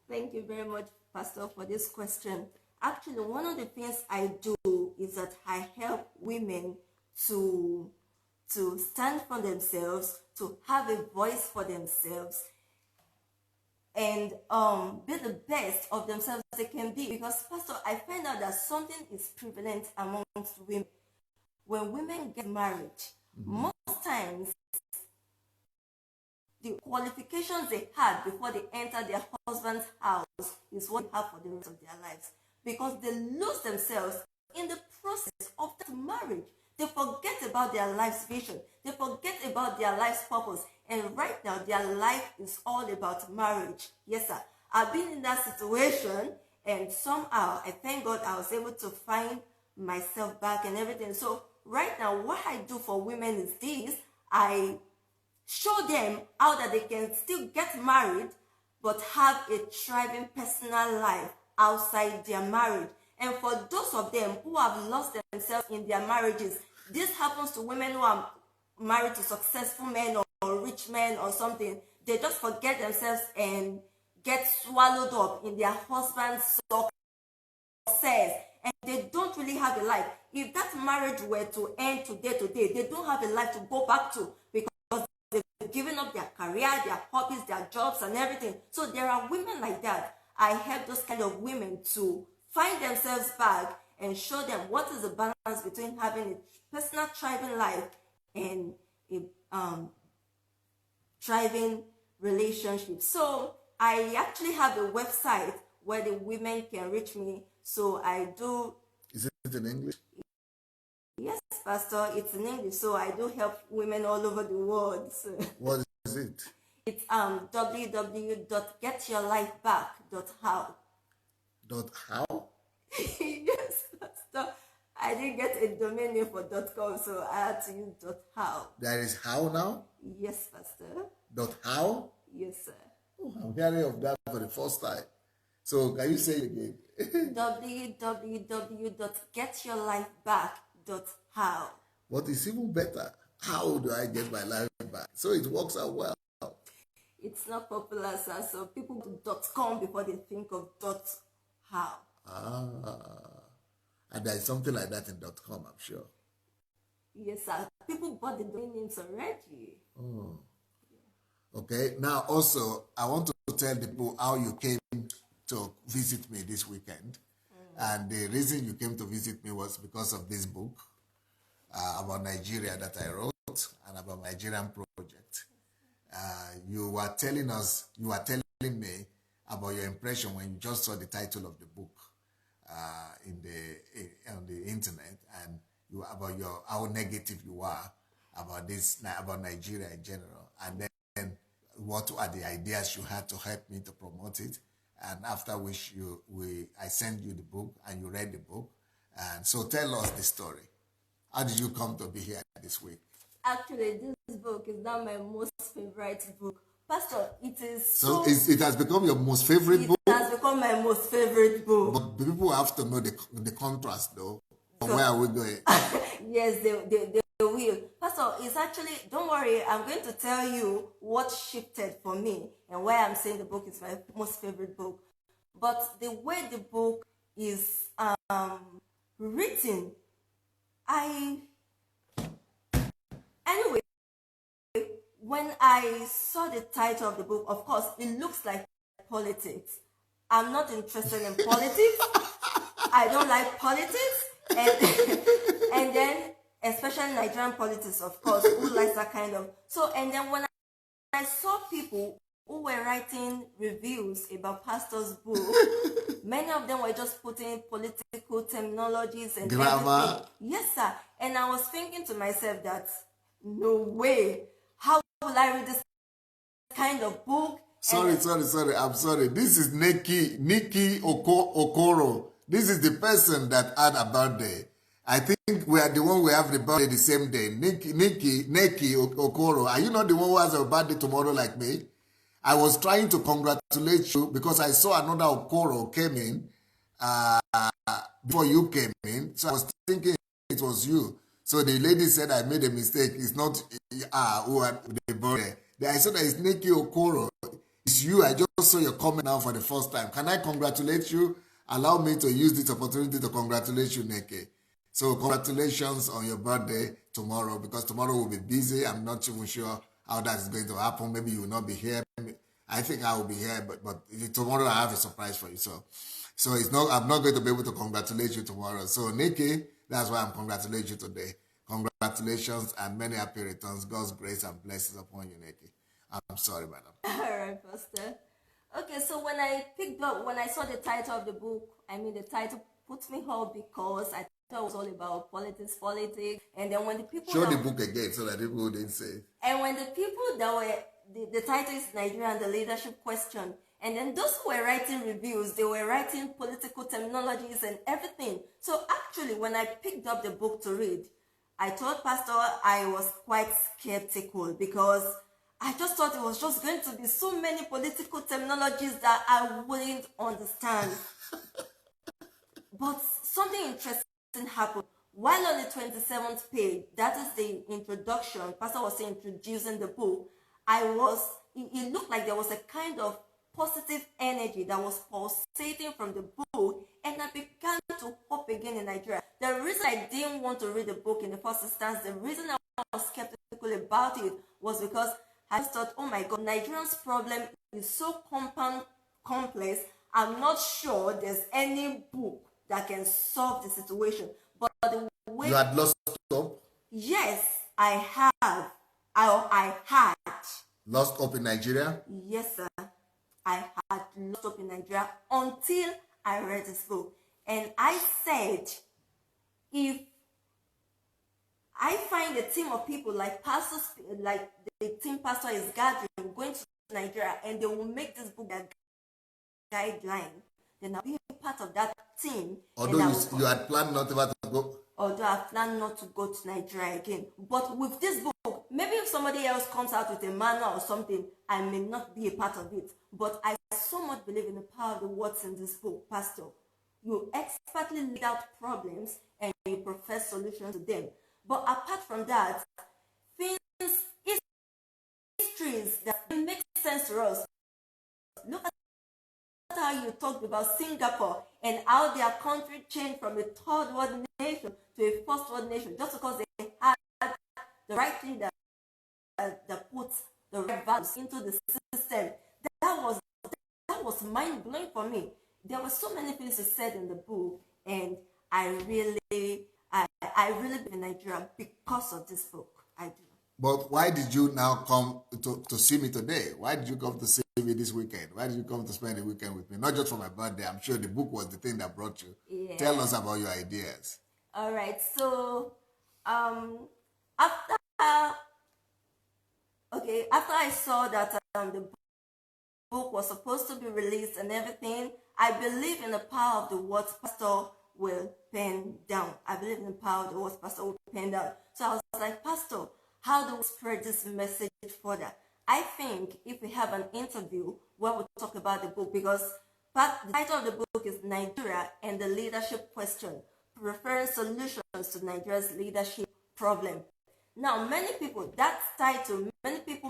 Thank you very much, Pastor, for this question. Actually, one of the things I do is that I help women to stand for themselves, to have a voice for themselves, and be the best of themselves they can be. Because, Pastor, I find out that something is prevalent amongst women. When women get married, most times the qualifications they had before they enter their husband's house is what they have for the rest of their lives. Because they lose themselves in the process of that marriage. They forget about their life's vision. They forget about their life's purpose. And right now, their life is all about marriage. Yes, sir. I've been in that situation, and somehow, I thank God I was able to find myself back and everything. So right now, what I do for women is this. I show them how that they can still get married, but have a thriving personal life outside their marriage. And for those of them who have lost themselves in their marriages, This happens to women who are married to successful men or rich men or something. They just forget themselves and get swallowed up in their husband's success, and they don't really have a life. If that marriage were to end today, they don't have a life to go back to, because they've given up their career, their hobbies, their jobs, and everything. So there are women like that. I help those kind of women to find themselves back and show them what is the balance between having a personal thriving life and a thriving relationship. So I actually have a website where the women can reach me. So I do. Is it in English? Yes, Pastor, it's in English. So I do help women all over the world. So What is it? it's www.getyourlifeback.how. .how? Yes, Pastor. I didn't get a domain name for .com, so I had to use .how. There is how now? Yes, Pastor. .how? Yes, sir. Oh, I'm hearing of that for the first time. So can you say it again? www.getyourlifeback.how. What is even better? How do I get my life back? So it works out well. It's not popular, sir, so people do .com before they think of .how. And there's something like that in .com, I'm sure. Yes, sir. People bought the domain names already. Oh. Okay. Now, also, I want to tell people how you came to visit me this weekend. And the reason you came to visit me was because of this book about Nigeria that I wrote and about Nigerian project. You were telling me about your impression when you just saw the title of the book on the internet, and about how negative you are about Nigeria in general, and then what are the ideas you had to help me to promote it, and after which I sent you the book and you read the book. And so tell us the story. How did you come to be here this week? Actually, this book is now my most favorite book. Pastor, it is so it has become your most favorite book? It has become my most favorite book. But people have to know the contrast, though. So, where are we going? Yes, they will. Pastor, it's actually, don't worry, I'm going to tell you what shifted for me and why I'm saying the book is my most favorite book. But the way the book is written, anyway, when I saw the title of the book, of course, it looks like politics. I'm not interested in politics. I don't like politics. And then, especially Nigerian politics, of course, who likes that kind of... So, and then when I saw people who were writing reviews about Pastor's book, many of them were just putting political terminologies and grammar. Everything. Yes, sir. And I was thinking to myself that, no way. How will I read this kind of book? Sorry. I'm sorry. This is Nikki Okoro. This is the person that had a birthday. I think we are the one we have the birthday the same day. Nikki Okoro. Are you not the one who has a birthday tomorrow like me? I was trying to congratulate you because I saw another Okoro came in before you came in. So I was thinking it was you. So the lady said I made a mistake. It's not who had the birthday. I said that it's Nikki Okoro. It's you. I just saw your comment now for the first time. Can I congratulate you? Allow me to use this opportunity to congratulate you, Nikki. So congratulations on your birthday tomorrow, because tomorrow we'll be busy. I'm not even sure how that is going to happen. Maybe you will not be here. I think I will be here, but tomorrow I have a surprise for you. So I'm not going to be able to congratulate you tomorrow. So Nikki, that's why I'm congratulating you today. Congratulations and many happy returns. God's grace and blessings upon you, Nikki. I'm sorry, madam. All right, Pastor. Okay, so when I saw the title of the book, the title put me off because I thought it was all about politics. And then when the people... Show the book again so that people didn't say. And when the people that were... The title is Nigeria and the Leadership Question. And then those who were writing reviews, they were writing political terminologies and everything. So actually, when I picked up the book to read, I told Pastor I was quite skeptical because I just thought it was just going to be so many political terminologies that I wouldn't understand. But something interesting happened. While on the 27th page, that is the introduction, Pastor was saying introducing the book, it looked like there was a kind of positive energy that was pulsating from the book, and I began to hope again in Nigeria. The reason I didn't want to read the book in the first instance, the reason I was skeptical about it was because I just thought, oh my God, Nigerians' problem is so complex. I'm not sure there's any book that can solve the situation. But the way You had lost hope? yes, I have. I had. Lost hope in Nigeria? Yes, sir. I had lost hope in Nigeria until I read this book. And I said, if I find a team of people like pastors, like the team pastor is gathering, going to Nigeria, and they will make this book their guideline, then I'll be a part of that team. Although you had planned not ever to go? Although I plan not to go to Nigeria again. But with this book, maybe if somebody else comes out with a manual or something, I may not be a part of it. But I so much believe in the power of the words in this book, Pastor. You expertly laid out problems and you profess solutions to them. But apart from that, things, histories that make sense to us. Look at how you talked about Singapore and how their country changed from a third world nation to a first world nation just because they had the right leader that puts the right values into the system. That was mind blowing for me. There were so many things you said in the book, and I really believe in Nigeria because of this book. I do. But why did you now come to see me today? Why did you come to see me this weekend? Why did you come to spend the weekend with me? Not just for my birthday. I'm sure the book was the thing that brought you. Yeah. Tell us about your ideas. All right. So, after I saw that the book was supposed to be released and everything, I believe in the power of the words Pastor will pen down. I believe in the power of the words Pastor will pen down. So I was like, Pastor, how do we spread this message further? I think if we have an interview where we talk about the book, because the title of the book is Nigeria and the Leadership Question, preferring solutions to Nigeria's leadership problem. Now, many people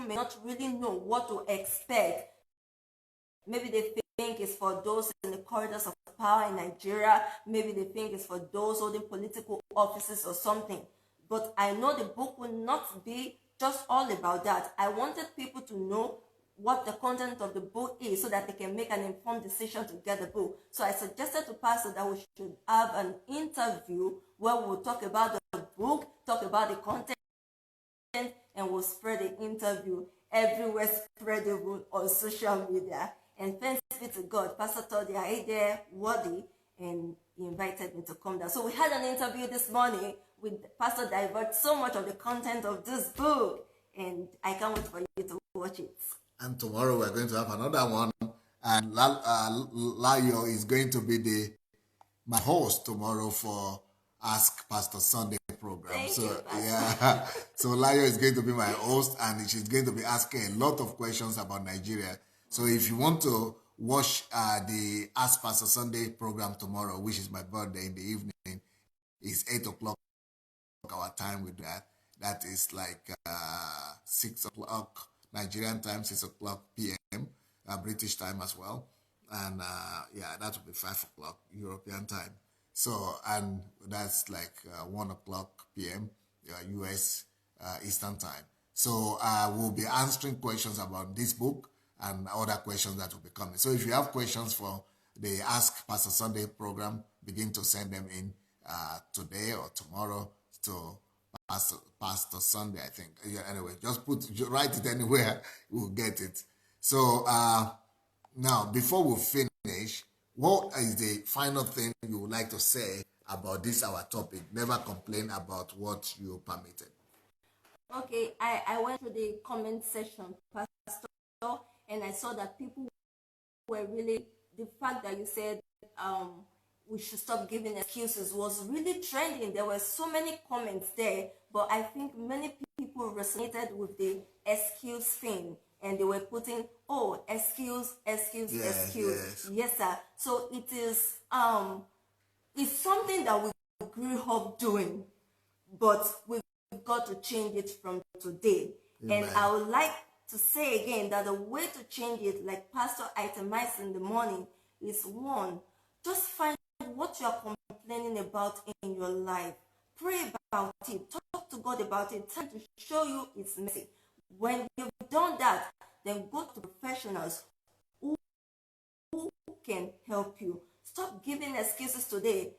may not really know what to expect. Maybe they think it's for those in the corridors of power in Nigeria. Maybe they think it's for those holding political offices or something. But I know the book will not be just all about that. I wanted people to know what the content of the book is so that they can make an informed decision to get the book. So I suggested to Pastor that we should have an interview where we'll talk about the book, talk about the content, and we'll spread the interview everywhere spreadable on social media. And thanks be to God, Pastor thought the idea worthy and he invited me to come down. So we had an interview this morning with Pastor Divert so much of the content of this book, and I can't wait for you to watch it. And tomorrow we're going to have another one, and Layo is going to be my host tomorrow for Ask Pastor Sunday program. Thank you, yeah, so Layo is going to be my host, and she's going to be asking a lot of questions about Nigeria. So if you want to watch the Ask Pastor Sunday program tomorrow, which is my birthday in the evening, it's 8 o'clock our time with that. That is like 6 o'clock Nigerian time, 6 o'clock p.m. British time as well. And that will be 5 o'clock European time. So, and that's like 1 o'clock p.m. US Eastern time. So we'll be answering questions about this book and other questions that will be coming. So if you have questions for the Ask Pastor Sunday program, begin to send them in today or tomorrow to Pastor Sunday, I think. Yeah, anyway, just write it anywhere, we'll get it. So now, before we finish, what is the final thing you would like to say about this, our topic? Never complain about what you permitted. Okay, I went through the comment section, Pastor, and I saw that people were really, the fact that you said we should stop giving excuses was really trending. There were so many comments there, but I think many people resonated with the excuse thing, and they were putting, oh, excuse. Yes, sir. So it is it's something that we grew up doing, but we've got to change it from today. Amen. And I would like to say again that the way to change it, like Pastor itemized in the morning, is one, just find what you are complaining about in your life. Pray about it. Talk to God about it. Time to show you His mercy. When you've done that, then go to professionals who can help you. Stop giving excuses today.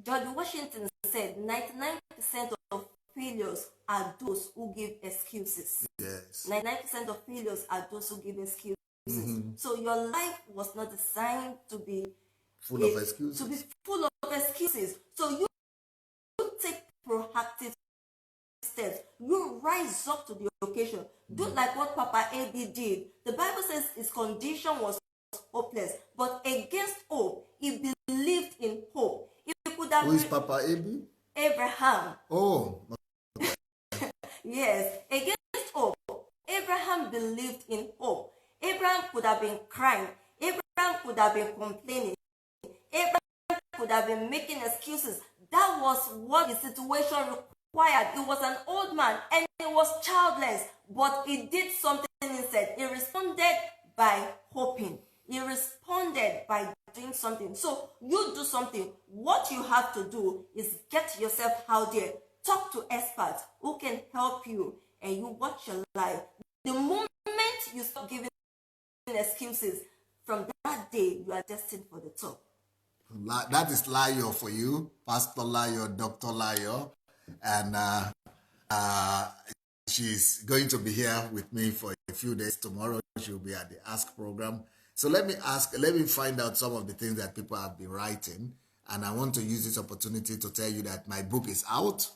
George Washington said 99% of failures are those who give excuses. Yes. 99% of failures are those who give excuses. Mm-hmm. So your life was not designed to be full of excuses. To be full of excuses. So you take proactive steps. You rise up to the occasion. Do like what Papa A.B. did. The Bible says his condition was hopeless, but against hope, he believed in hope. Who is Papa A.B.? Abraham. Oh. Yes. Against hope, Abraham believed in hope. Abraham could have been crying. Abraham could have been complaining. Abraham could have been making excuses. That was what the situation required. He was an old man and he was childless, but he did something instead. He responded by hoping. He responded by doing something. So you do something. What you have to do is get yourself out there. Talk to experts who can help you, and you watch your life. The moment you stop giving excuses, from that day, you are destined for the top. That is Layo for you, Pastor Layo, Dr. Layo. And she's going to be here with me for a few days. Tomorrow, she'll be at the Ask program. So let me find out some of the things that people have been writing. And I want to use this opportunity to tell you that my book is out.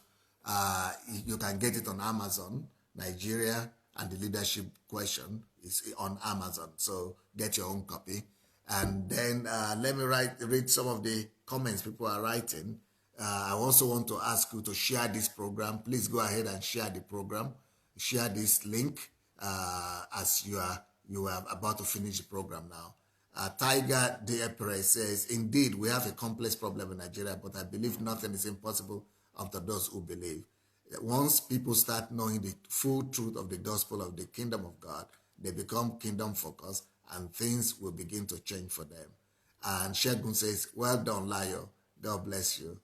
You can get it on Amazon, Nigeria, and the leadership question is on Amazon. So get your own copy. And then let me read some of the comments people are writing. I also want to ask you to share this program. Please go ahead and share the program. Share this link as you are about to finish the program now. Tiger Perez says, indeed, we have a complex problem in Nigeria, but I believe nothing is impossible unto those who believe. Once people start knowing the full truth of the gospel of the kingdom of God, they become kingdom focused and things will begin to change for them. And Shegun says, well done, Layo. God bless you.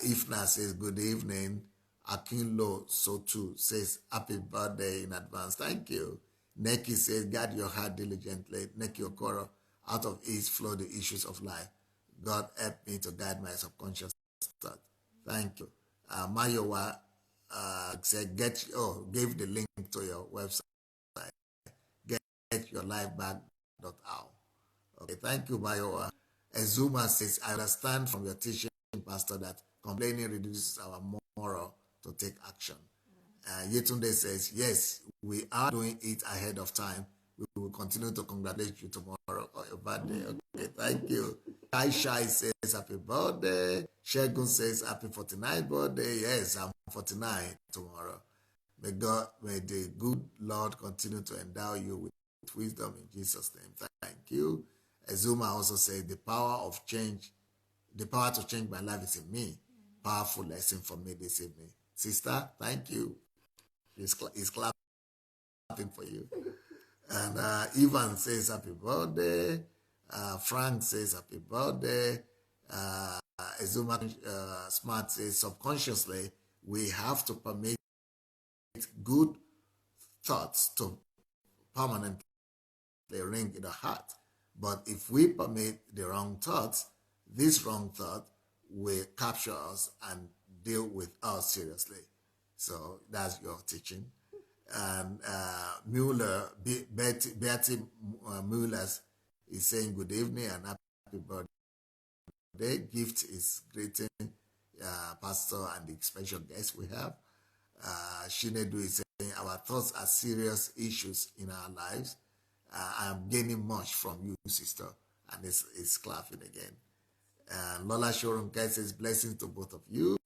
Ifna says, good evening. Akinlo Sotu says, happy birthday in advance. Thank you. Neki says, guard your heart diligently. Neki Okoro, out of ease flow the issues of life. God help me to guide my subconscious thought. Thank you. Mayowa said, gave the link to your website. Getyourlifeback.ao. Okay, thank you, Mayowa. Ezuma says, I understand from your teaching, Pastor, that complaining reduces our moral to take action. Yetunde says, yes, we are doing it ahead of time. We will continue to congratulate you tomorrow on your birthday. Okay, thank you. Aisha says, happy birthday. Shegun says, happy 49th birthday. Yes, I'm 49 tomorrow. May the good Lord continue to endow you with wisdom in Jesus' name. Thank you. Azuma also says, the power to change my life is in me. Powerful lesson for me this evening. Sister, thank you. He's clapping for you. And Ivan says, happy birthday. Frank says, happy birthday. Azuma Smart says, subconsciously, we have to permit good thoughts to permanently ring in the heart. But if we permit the wrong thoughts, this wrong thought will capture us and deal with us seriously. So that's your teaching. And Betty Mueller is saying good evening and happy birthday. Gift is greeting Pastor and the special guest we have. Shinedu is saying our thoughts are serious issues in our lives. I am gaining much from you, sister. And it's clapping again. Lola Shorunkai says blessings to both of you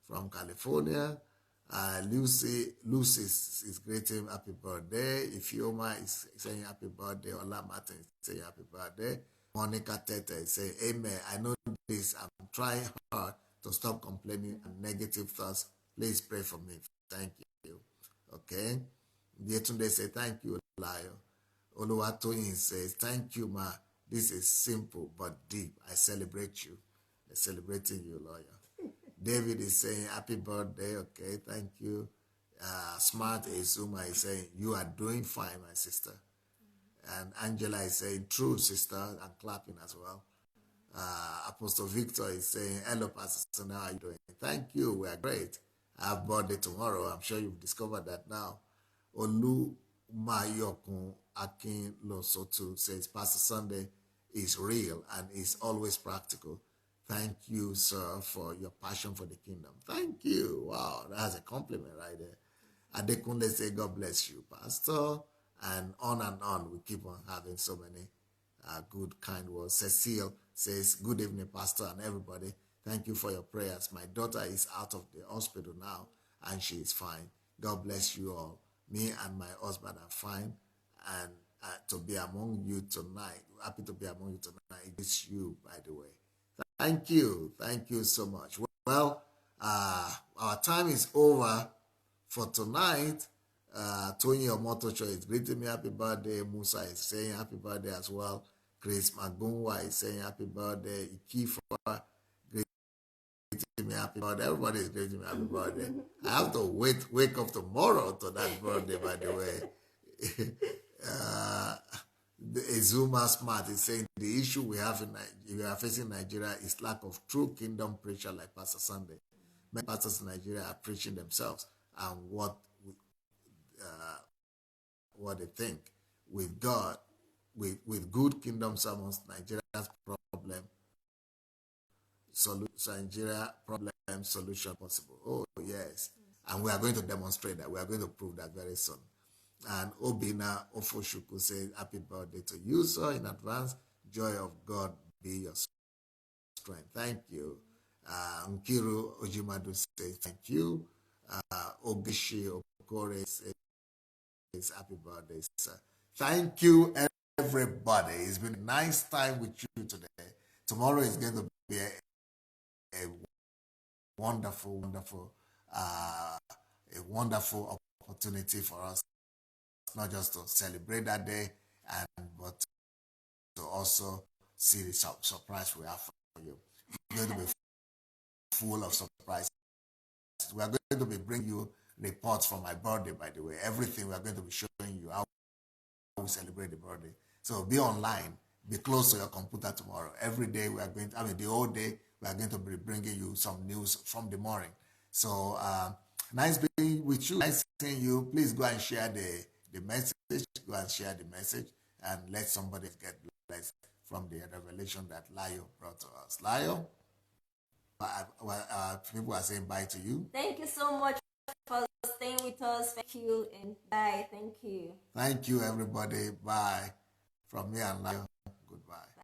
from California. Lucy is greeting happy birthday. Ifioma is saying happy birthday. Ola Martin is saying happy birthday. Monica Tete say, amen. I know this. I'm trying hard to stop complaining and negative thoughts. Please pray for me. Thank you. Okay. Yetunde say, thank you, Layo. Oluwatoyin says, thank you, ma. This is simple but deep. I celebrate you. I'm celebrating you, lawyer. David is saying, happy birthday. Okay, thank you. Smart Azuma is saying, you are doing fine, my sister. And Angela is saying, true, sister, and clapping as well. Apostle Victor is saying, hello, Pastor Sana, how are you doing? Thank you, we are great. I have birthday tomorrow. I'm sure you've discovered that now. Olu Mayokun Akin Losotu says, Pastor Sunday is real and is always practical. Thank you, sir, for your passion for the kingdom. Thank you. Wow, that's a compliment right there. Adekunle say, God bless you, Pastor. And on. We keep on having so many good, kind words. Cecile says, good evening, Pastor, and everybody. Thank you for your prayers. My daughter is out of the hospital now, and she is fine. God bless you all. Me and my husband are fine, and to be among you tonight. Happy to be among you tonight. It's you, by the way. Thank you. Thank you so much. Well, our time is over for tonight. Tony Omotocho is greeting me happy birthday. Musa is saying happy birthday as well. Grace Magunwa is saying happy birthday. Ikifa greeting me happy birthday. Everybody is greeting me happy birthday. I have to wake up tomorrow to that birthday, by the way. Azuma Smart is saying the issue we are facing in Nigeria is lack of true kingdom preacher like Pastor Sunday. Many pastors in Nigeria are preaching themselves and what they think. With God, with good kingdom sermons, Nigeria's problem solution possible. Oh yes, and we are going to demonstrate that. We are going to prove that very soon. And Obina Ofoshuku says, happy birthday to you, sir, in advance. Joy of God be your strength. Thank you. Nkiru Ojimadu says, thank you. Ogishi Okore says, happy birthday, sir. Thank you, everybody. It's been a nice time with you today. Tomorrow is going to be a wonderful opportunity for us, not just to celebrate that day, but to also see the surprise we have for you. It's going to be full of surprises. We are going to be bringing you reports from my birthday, by the way. Everything we are going to be showing you how we celebrate the birthday. So be online, be close to your computer tomorrow. Every day we are going to, the whole day, we are going to be bringing you some news from the morning. So nice being with you, nice seeing you. Please go and share the message. Go and share the message and let somebody get blessed from the revelation that Layo brought to us. Layo, people are saying bye to you. Thank you so much for staying with us. Thank you and bye. Thank you. Thank you, everybody. Bye from me and Layo.